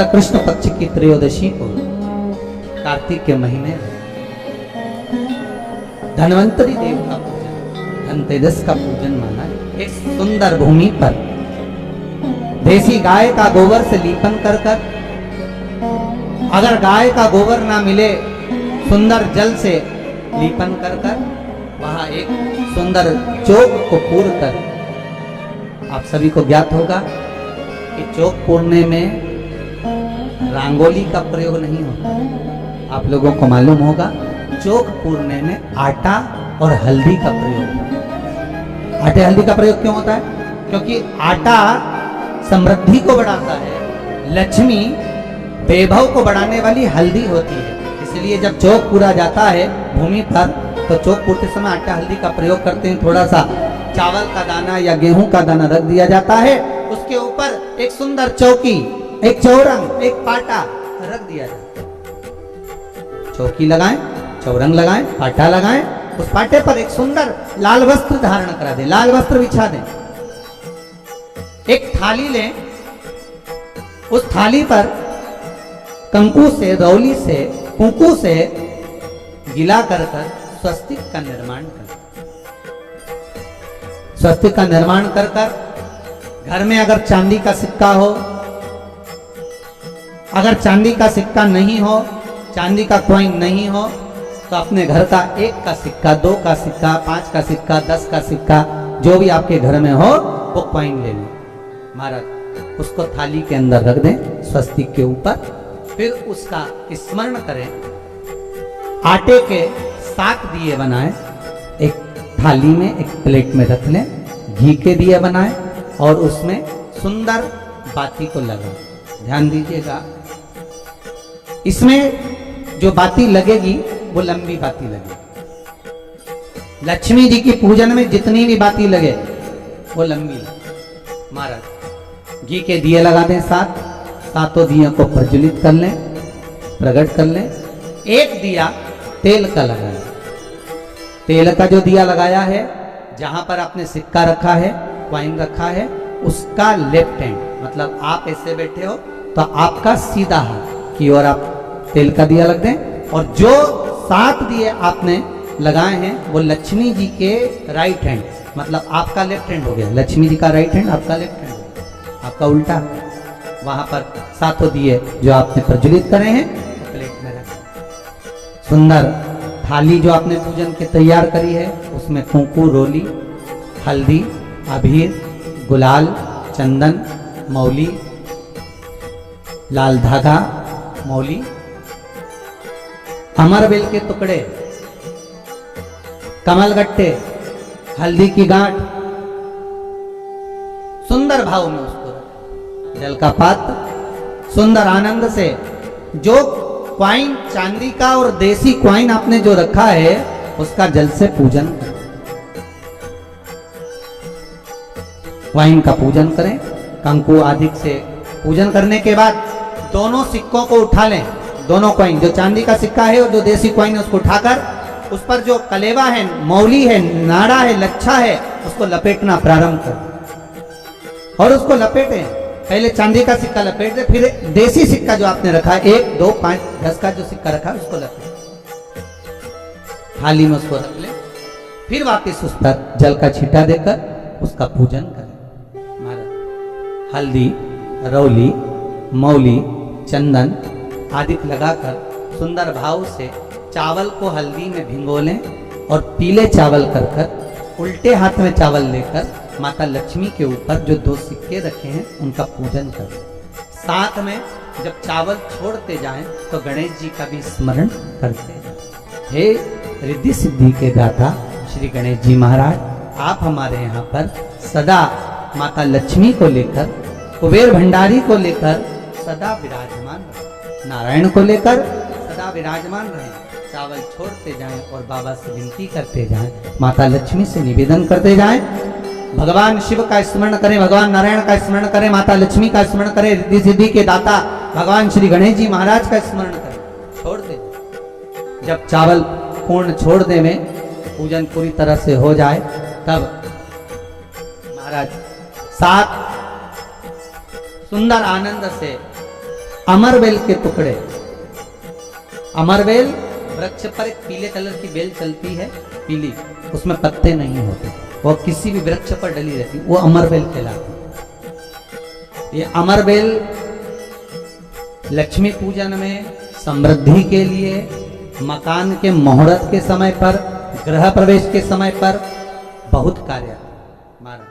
कृष्ण पक्ष की त्रयोदशी को कार्तिक के महीने धन्वंतरी देव का पूजन, धनतेजस का पूजन माना है। एक सुंदर भूमि पर देसी गाय का गोबर से लीपन कर कर, अगर गाय का गोबर ना मिले सुंदर जल से लीपन कर कर, वहां एक सुंदर चौक को पूर कर, आप सभी को ज्ञात होगा कि चौक पूरने में रंगोली का प्रयोग नहीं होता। आप लोगों को मालूम होगा चौक पूरने में आटा और हल्दी का प्रयोग होता है। आटे हल्दी का प्रयोग क्यों होता है? क्योंकि आटा समृद्धि को बढ़ाता है, लक्ष्मी वैभव को बढ़ाने वाली हल्दी होती है। इसलिए जब चौक पूरा जाता है भूमि पर, तो चौक पूरते समय आटा हल्दी का प्रयोग करते हैं। थोड़ा सा चावल का दाना या गेहूं का दाना रख दिया जाता है, उसके ऊपर एक सुंदर चौकी, एक चौरंग, एक पाटा रख दिया जाता है। चौकी लगाएं, चौरंग लगाएं, पाटा लगाएं, उस पाटे पर एक सुंदर लाल वस्त्र धारण करा दें, लाल वस्त्र बिछा दें। एक थाली लें, उस थाली पर कंकु से, रौली से, कुंकू से गिला कर स्वस्तिक का निर्माण कर, स्वस्तिक का निर्माण कर घर में अगर चांदी का सिक्का हो, अगर चांदी का सिक्का नहीं हो, चांदी का कॉइन नहीं हो, तो अपने घर का 1 का सिक्का, 2 का सिक्का, 5 का सिक्का, 10 का सिक्का, जो भी आपके घर में हो वो कॉइन ले लें महाराज, उसको थाली के अंदर रख दें स्वस्तिक के ऊपर। फिर उसका स्मरण करें, आटे के 7 दिए बनाएं, एक थाली में, एक प्लेट में रख लें, घी के दिए बनाएं और उसमें सुंदर बाती को लगाएं। ध्यान दीजिएगा, इसमें जो बाती लगेगी वो लंबी बाती लगेगी। लक्ष्मी जी की पूजन में जितनी भी बाती लगे वो लंबी लगे। महाराज घी के दिए लगा दें 7, सातों दियों को प्रज्वलित कर लें, प्रकट कर लें। एक दिया तेल का लगाएं, तेल का जो दिया लगाया है, जहां पर आपने सिक्का रखा है, कॉइन रखा है, उसका लेफ्ट हैंड, मतलब आप ऐसे बैठे हो तो आपका सीधा हाथ की ओर आप तेल का दिया लग दें। और जो 7 दिए आपने लगाए हैं वो लक्ष्मी जी के राइट हैंड, मतलब आपका लेफ्ट हैंड हो गया, लक्ष्मी जी का राइट हैंड, आपका लेफ्ट हैंड हो गया, आपका उल्टा। वहां पर 7 दिए जो आपने प्रज्वलित करे हैं प्लेट में रखें। सुंदर थाली जो आपने पूजन के तैयार करी है, उसमें कुंकू, रोली, हल्दी, अबीर, गुलाल, चंदन, मौली, लाल धागा, मौली, अमरबेल के टुकड़े, कमलगट्टे, हल्दी की गांठ, सुंदर भाव में उसको रखें। जल का पात्र सुंदर आनंद से, जो क्वाइन चांदी का और देसी क्वाइन आपने जो रखा है उसका जल से पूजन करें, क्वाइन का पूजन करें। कंकु आदि से पूजन करने के बाद दोनों सिक्कों को उठा लें, दोनों कॉइन, जो चांदी का सिक्का है और जो देसी कॉइन है, उसको उठाकर उस पर जो कलेवा है, मौली है, नाड़ा है, लच्छा है, उसको लपेटना प्रारंभ कर और उसको लपेटें। पहले चांदी का सिक्का लपेट दे, फिर देसी सिक्का जो आपने रखा है, 1, 2, 5, 10 का जो सिक्का रखा है उसको लपेट, थाली में उसको रख ले। फिर वापस उस पर जल का छींटा देकर उसका पूजन करें। हल्दी, रौली, मौली, चंदन आदि लगाकर सुंदर भाव से चावल को हल्दी में भिगो लें और पीले चावल कर उल्टे हाथ में चावल लेकर माता लक्ष्मी के ऊपर जो 2 सिक्के रखे हैं उनका पूजन करें। साथ में जब चावल छोड़ते जाएं तो गणेश जी का भी स्मरण करते जाएं। हे रिद्धि सिद्धि के दाता श्री गणेश जी महाराज, आप हमारे यहाँ पर सदा माता लक्ष्मी को लेकर, कुबेर भंडारी को लेकर सदा विराजमान रहे, नारायण को लेकर सदा विराजमान रहे। चावल छोड़ते जाएं और बाबा से विनती करते जाएं, माता लक्ष्मी से निवेदन करते जाएं, भगवान शिव का स्मरण करें, भगवान नारायण का स्मरण करें, माता लक्ष्मी का स्मरण करें, रिद्धि सिद्धि के दाता भगवान श्री गणेश जी महाराज का स्मरण करें। छोड़ दे, जब चावल पूर्ण छोड़ दे में पूजन पूरी तरह से हो जाए, तब महाराज 7 सुंदर आनंद से अमरबेल के टुकड़े, अमरबेल वृक्ष पर एक पीले कलर की बेल चलती है, पीली, उसमें पत्ते नहीं होते, वो किसी भी वृक्ष पर डली रहती, वो अमरबेल कहलाती। ये अमरबेल लक्ष्मी पूजन में, समृद्धि के लिए, मकान के मुहूर्त के समय पर, गृह प्रवेश के समय पर बहुत कार्य मारा।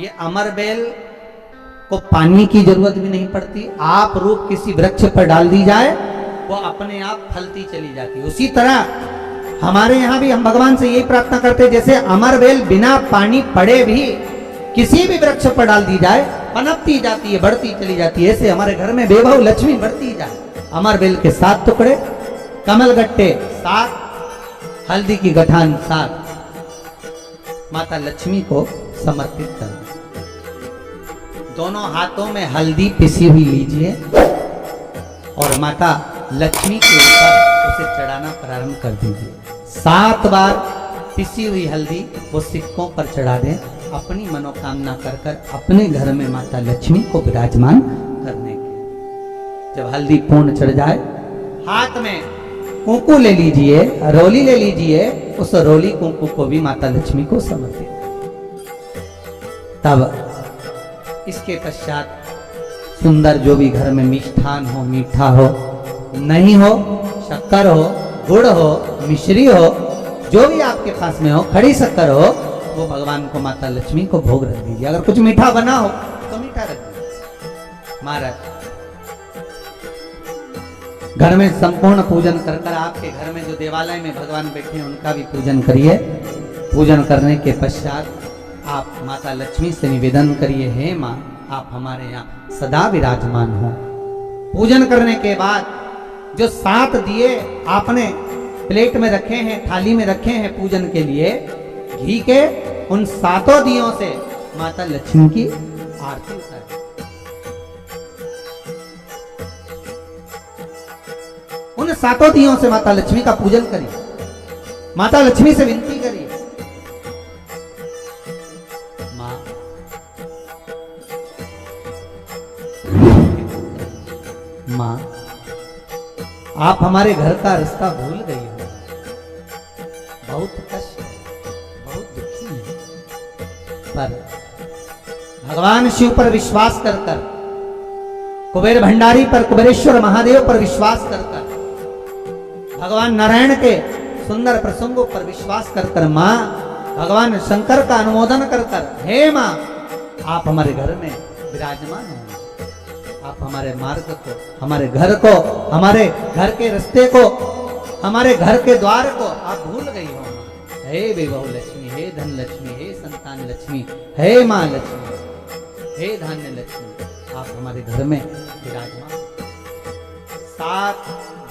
ये अमरबेल को पानी की जरूरत भी नहीं पड़ती, आप रूप किसी वृक्ष पर डाल दी जाए वो अपने आप फलती चली जाती है। उसी तरह हमारे यहाँ भी हम भगवान से यही प्रार्थना करते हैं, जैसे अमरबेल बिना पानी पड़े भी किसी भी वृक्ष पर डाल दी जाए पनपती जाती है, बढ़ती चली जाती है। ऐसे हमारे घर में बेभव लक्ष्मी बढ़ती जाए। अमरबेल के 7 टुकड़े, कमल गट्टे 7, हल्दी की गठान 7, माता लक्ष्मी को समर्पित कर। दोनों हाथों में हल्दी पिसी हुई लीजिए और माता लक्ष्मी के ऊपर उसे चढ़ाना प्रारंभ कर दीजिए। 7 बार पिसी हुई हल्दी वो सिक्कों पर चढ़ा दें, अपनी मनोकामना कर कर अपने घर में माता लक्ष्मी को विराजमान करने के। जब हल्दी पूर्ण चढ़ जाए, हाथ में कुंकू ले लीजिए, रोली ले लीजिए, उस रोली कुंकू को भी माता लक्ष्मी को समर्पित। तब इसके पश्चात सुंदर जो भी घर में मिष्ठान हो, मीठा हो, नहीं हो, शक्कर हो, गुड़ हो, मिश्री हो, जो भी आपके पास में हो, खड़ी शक्कर हो, वो भगवान को माता लक्ष्मी को भोग रख दीजिए। अगर कुछ मीठा बना हो तो मीठा रख दीजिए। महाराज घर में संपूर्ण पूजन कर कर आपके घर में जो देवालय में भगवान बैठे हैं उनका भी पूजन करिए। पूजन करने के पश्चात आप माता लक्ष्मी से निवेदन करिए, हे माँ आप हमारे यहाँ सदा विराजमान हो। पूजन करने के बाद जो 7 दिए आपने प्लेट में रखे हैं, थाली में रखे हैं पूजन के लिए, घी के उन 7 दियों से माता लक्ष्मी की आरती उतारिए। उन 7 दियों से माता लक्ष्मी का पूजन करिए। माता लक्ष्मी से विनती करिए, माँ माँ आप हमारे घर का रास्ता भूल गई हो, बहुत कष्ट, बहुत दुखी है, पर भगवान शिव पर विश्वास कर कर, कुबेर भंडारी पर, कुबेरेश्वर महादेव पर विश्वास कर कर, भगवान नारायण के सुंदर प्रसंगों पर विश्वास कर कर, माँ भगवान शंकर का अनुमोदन कर कर, हे माँ आप हमारे घर में विराजमान हो, आप हमारे मार्ग को, हमारे घर को, हमारे घर के रास्ते को, हमारे घर के द्वार को आप भूल गई हो। हे विभव लक्ष्मी, हे धन लक्ष्मी, हे संतान लक्ष्मी, हे माँ लक्ष्मी, हे धान्य लक्ष्मी, आप हमारे घर में विराजमान। 7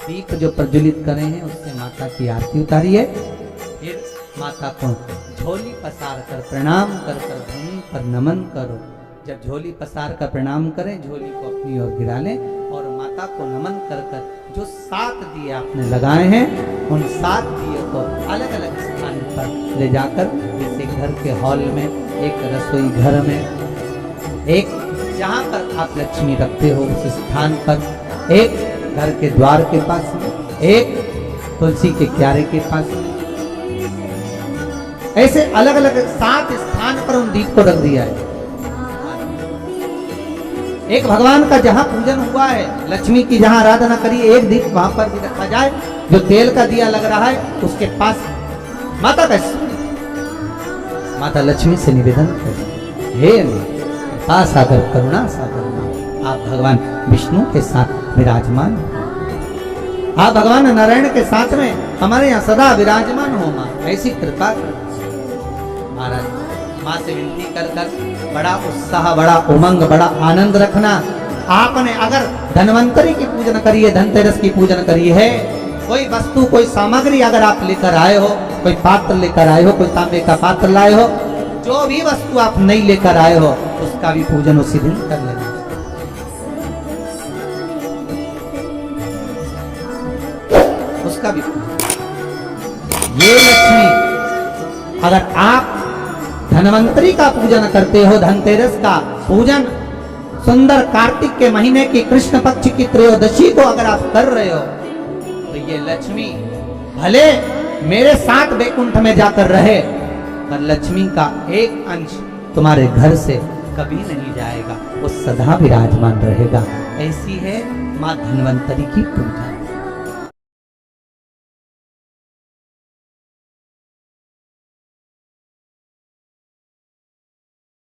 दीप जो प्रज्वलित करे हैं उससे माता की आरती उतारिए। फिर माता को झोली पसार कर प्रणाम कर कर भूमि पर नमन करो। जब झोली पसार कर प्रणाम करें, झोली को अपनी ओर गिरा लें और माता को नमन कर कर जो 7 दिए आपने लगाए हैं उन 7 दिए को अलग अलग स्थान पर ले जाकर, जैसे घर के हॉल में, एक रसोई घर में, एक जहाँ पर आप लक्ष्मी रखते हो उस स्थान पर, एक घर के द्वार के पास में, एक तुलसी के क्यारे के पास में, ऐसे अलग अलग 7 स्थान पर उन दीप को रख दिया है। एक भगवान का जहां पूजन हुआ है, लक्ष्मी की जहां आराधना करी, एक दीप वहां पर भी रखा जाए। जो तेल का दिया लग रहा है उसके पास माता का, माता लक्ष्मी से निवेदन करें, हे कृपा सागर, करुणा सागर माँ, आप भगवान विष्णु के साथ विराजमान हो, आप भगवान नारायण के साथ में हमारे यहाँ सदा विराजमान हो माँ, ऐसी कृपा करो। महाराज माँ से विनती कर कर बड़ा उत्साह, बड़ा उमंग, बड़ा आनंद रखना। आपने अगर धन्वंतरी की पूजन करी है, धनतेरस की पूजन करी है, कोई वस्तु, कोई सामग्री अगर आप लेकर आए हो, कोई पात्र लेकर आए हो, कोई तांबे का पात्र लाए हो, जो भी वस्तु आप नहीं लेकर आए हो उसका भी पूजन उसी दिन कर लेना। उसका भी ये लक्ष्मी, अगर आप धनवंतरी का पूजन करते हो, धनतेरस का पूजन सुंदर कार्तिक के महीने की कृष्ण पक्ष की त्रयोदशी को अगर आप कर रहे हो तो ये लक्ष्मी भले मेरे साथ वैकुंठ में जाकर रहे, पर लक्ष्मी का एक अंश तुम्हारे घर से कभी नहीं जाएगा, वो सदा विराजमान रहेगा। ऐसी है मां धन्वंतरी की पूजा।